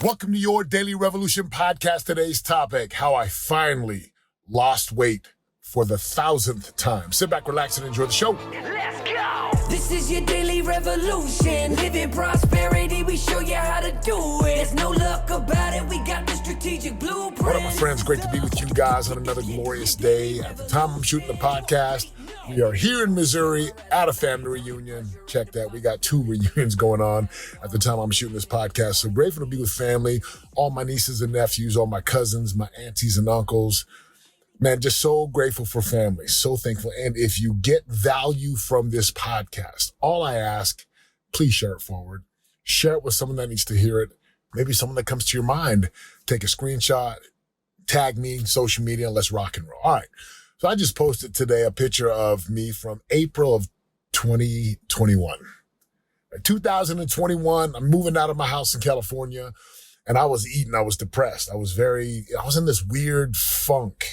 Welcome to your Daily Revolution podcast. Today's topic, how I finally lost weight for the 1,000th time. Sit back, relax, and enjoy the show. Let's go! This is your daily revolution. Live in prosperity, we show you how to do it. There's no luck about it, we got the strategic blueprint. What up, my friends? Great to be with you guys on another glorious day. At the time I'm shooting the podcast, we are here in Missouri at a family reunion. Check that. We got 2 reunions going on at the time I'm shooting this podcast. So grateful to be with family, all my nieces and nephews, all my cousins, my aunties and uncles. Man, just so grateful for family, so thankful. And if you get value from this podcast, all I ask, please share it forward. Share it with someone that needs to hear it. Maybe someone that comes to your mind. Take a screenshot, tag me, social media, and let's rock and roll. All right. So I just posted today a picture of me from April of 2021. 2021, I'm moving out of my house in California, and I was depressed. I was in this weird funk.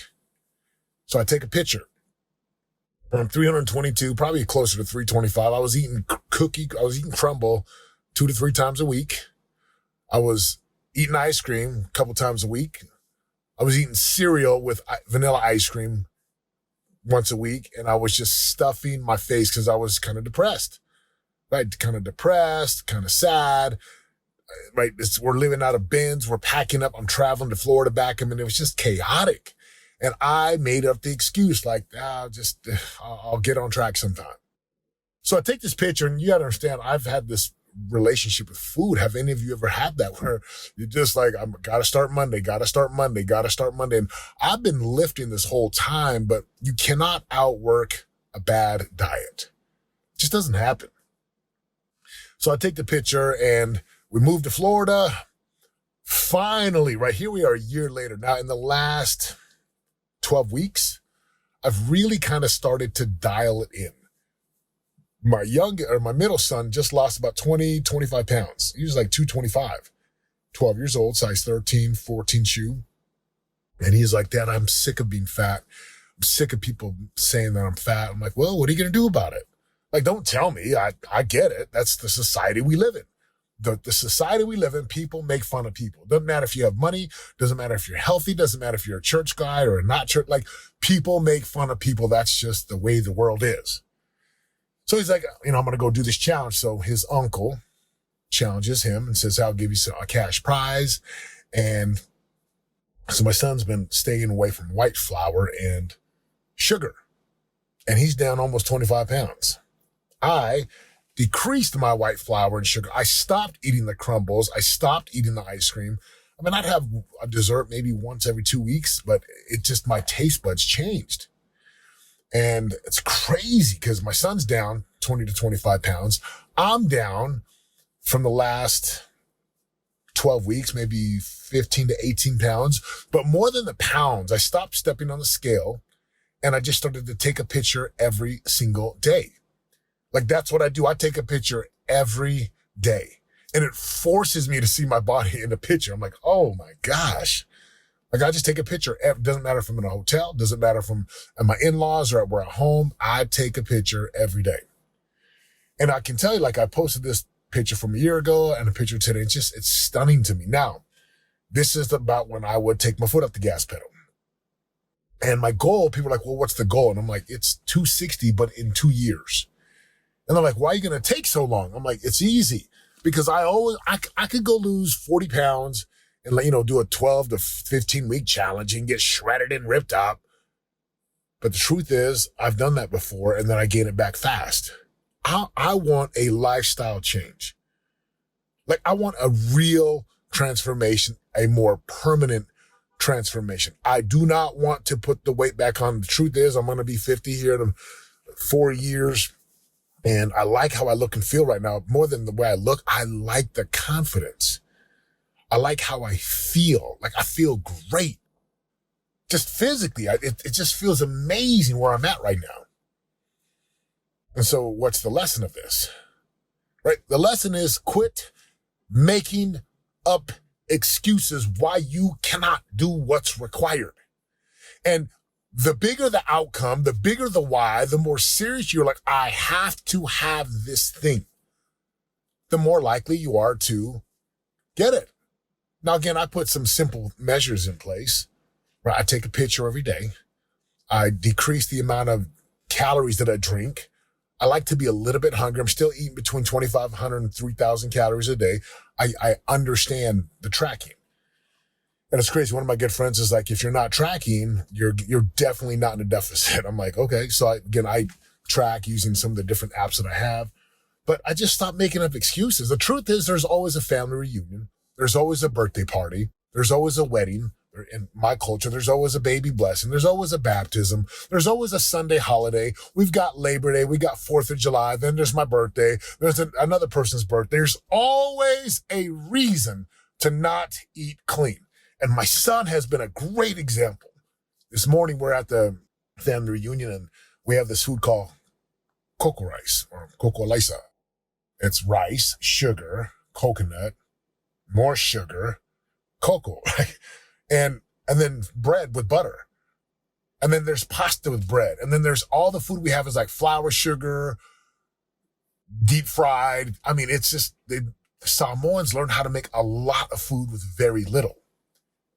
So I take a picture. I'm 322, probably closer to 325. I was eating crumble 2 to 3 times a week. I was eating ice cream a couple times a week. I was eating cereal with vanilla ice cream once a week. And I was just stuffing my face because I was kind of depressed, right? Kind of depressed, kind of sad, right? We're living out of bins. We're packing up. I'm traveling to Florida back. I mean, it was just chaotic. And I made up the excuse like, I'll get on track sometime. So I take this picture, and you got to understand, I've had this relationship with food. Have any of you ever had that where you're just like, I got to start Monday. And I've been lifting this whole time, but you cannot outwork a bad diet. It just doesn't happen. So I take the picture and we move to Florida. Finally, right here we are a year later. Now in the last 12 weeks, I've really kind of started to dial it in. My middle son just lost about 25 pounds. He was like 225, 12 years old, size 13, 14 shoe. And he's like, Dad, I'm sick of being fat. I'm sick of people saying that I'm fat. I'm like, well, what are you going to do about it? Like, don't tell me. I get it. That's the society we live in. The society we live in, people make fun of people. Doesn't matter if you have money. Doesn't matter if you're healthy. Doesn't matter if you're a church guy or not church. Like, people make fun of people. That's just the way the world is. So he's like, I'm going to go do this challenge. So his uncle challenges him and says, I'll give you a cash prize. And so my son's been staying away from white flour and sugar. And he's down almost 25 pounds. I decreased my white flour and sugar. I stopped eating the crumbles. I stopped eating the ice cream. I mean, I'd have a dessert maybe once every 2 weeks, but my taste buds changed. And it's crazy because my son's down 20 to 25 pounds. I'm down from the last 12 weeks, maybe 15 to 18 pounds. But more than the pounds, I stopped stepping on the scale and I just started to take a picture every single day. Like, that's what I do. I take a picture every day, and it forces me to see my body in the picture. I'm like, oh my gosh. Like, I just take a picture. It doesn't matter if I'm in a hotel, doesn't matter if I'm at my in-laws or we're at home. I take a picture every day. And I can tell you, like, I posted this picture from a year ago and a picture today. It's stunning to me. Now, this is about when I would take my foot off the gas pedal. And my goal, people are like, well, what's the goal? And I'm like, it's 260, but in 2 years. And they're like, why are you going to take so long? I'm like, it's easy because I could go lose 40 pounds and, do a 12 to 15 week challenge and get shredded and ripped up. But the truth is I've done that before and then I gain it back fast. I want a lifestyle change. Like, I want a real transformation, a more permanent transformation. I do not want to put the weight back on. The truth is I'm going to be 50 here in 4 years. And I like how I look and feel right now. More than the way I look, I like the confidence. I like how I feel. Like, I feel great. Just physically, it just feels amazing where I'm at right now. And so what's the lesson of this? Right? The lesson is quit making up excuses why you cannot do what's required. And the bigger the outcome, the bigger the why, the more serious you're like, I have to have this thing, the more likely you are to get it. Now, again, I put some simple measures in place, right? I take a picture every day. I decrease the amount of calories that I drink. I like to be a little bit hungry. I'm still eating between 2,500 and 3,000 calories a day. I understand the tracking. And it's crazy. One of my good friends is like, if you're not tracking, you're definitely not in a deficit. I'm like, okay. So I track using some of the different apps that I have, but I just stopped making up excuses. The truth is there's always a family reunion. There's always a birthday party. There's always a wedding. In my culture, there's always a baby blessing. There's always a baptism. There's always a Sunday holiday. We've got Labor Day. We got 4th of July. Then there's my birthday. There's another person's birthday. There's always a reason to not eat clean. And my son has been a great example. This morning, we're at the family reunion and we have this food called cocoa rice or cocoa lisa. It's rice, sugar, coconut, more sugar, cocoa, right? And then bread with butter. And then there's pasta with bread. And then there's all the food we have is like flour, sugar, deep fried. I mean, it's just, the Samoans learn how to make a lot of food with very little.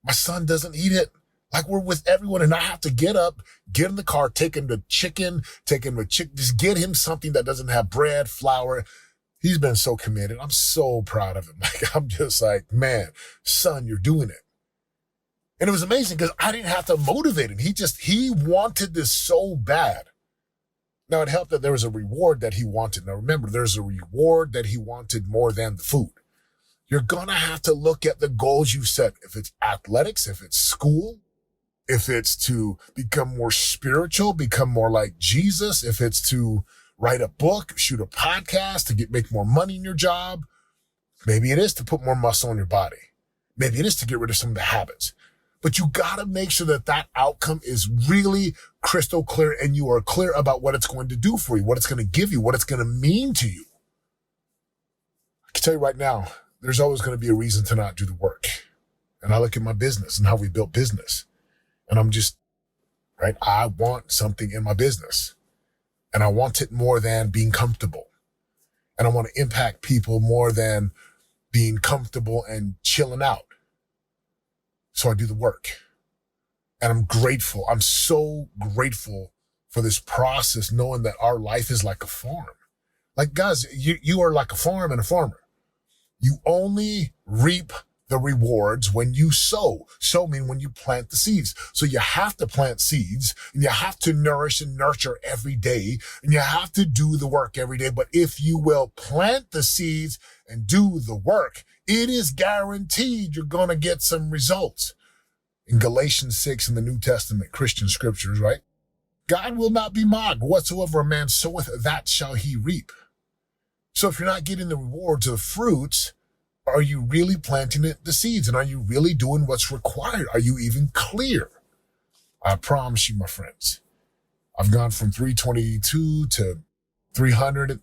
My son doesn't eat it. Like, we're with everyone and I have to get up, get in the car, take him to chicken, just get him something that doesn't have bread, flour. He's been so committed. I'm so proud of him. Like, I'm just like, man, son, you're doing it. And it was amazing because I didn't have to motivate him. He wanted this so bad. Now, it helped that there was a reward that he wanted. Now, remember, there's a reward that he wanted more than the food. You're going to have to look at the goals you set. If it's athletics, if it's school, if it's to become more spiritual, become more like Jesus, if it's to write a book, shoot a podcast, to make more money in your job. Maybe it is to put more muscle on your body. Maybe it is to get rid of some of the habits. But you got to make sure that outcome is really crystal clear and you are clear about what it's going to do for you, what it's going to give you, what it's going to mean to you. I can tell you right now, there's always going to be a reason to not do the work. And I look at my business and how we built business. And I'm just, right, I want something in my business. And I want it more than being comfortable. And I want to impact people more than being comfortable and chilling out. So I do the work. And I'm grateful. I'm so grateful for this process, knowing that our life is like a farm. Like, guys, you are like a farm and a farmer. You only reap the rewards when you sow. Sow means when you plant the seeds. So you have to plant seeds and you have to nourish and nurture every day and you have to do the work every day. But if you will plant the seeds and do the work, it is guaranteed you're going to get some results. In Galatians 6 in the New Testament, Christian scriptures, right? God will not be mocked. Whatsoever a man soweth, that shall he reap. So if you're not getting the rewards of the fruits, are you really planting the seeds? And are you really doing what's required? Are you even clear? I promise you, my friends, I've gone from 322 to 300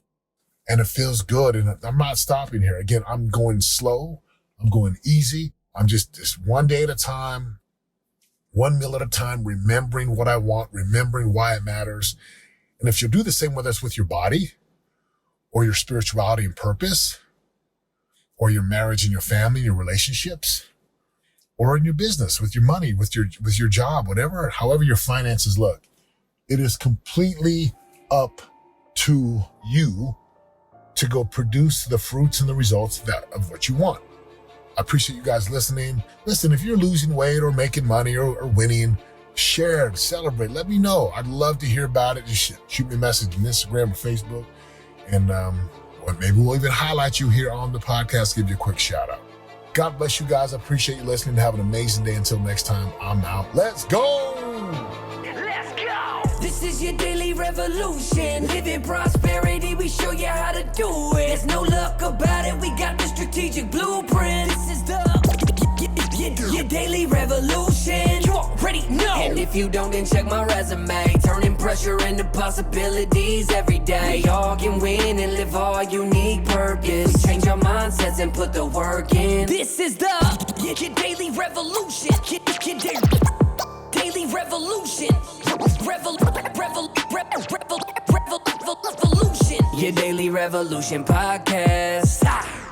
and it feels good. And I'm not stopping here. Again, I'm going slow. I'm going easy. I'm just one day at a time, one meal at a time, remembering what I want, remembering why it matters. And if you'll do the same, whether it's with your body or your spirituality and purpose, or your marriage and your family, your relationships, or in your business, with your money, with your job, whatever, however your finances look, it is completely up to you to go produce the fruits and the results of what you want. I appreciate you guys listening. Listen, if you're losing weight or making money or winning, share, celebrate, let me know. I'd love to hear about it. Just shoot me a message on Instagram or Facebook. And maybe we'll even highlight you here on the podcast, give you a quick shout out. God bless you guys. I appreciate you listening. Have an amazing day. Until next time, I'm out. Let's go. Let's go. This is your daily revolution. Live in prosperity. We show you how to do it. There's no luck about it. We got the strategic blueprint. This is your daily revolution. You already know. And if you don't, then check my resume. Turning pressure into possibilities every day. We all can win and live our unique purpose. We change our mindsets and put the work in. This is your daily revolution. Your daily revolution. Revolution. Your daily revolution podcast.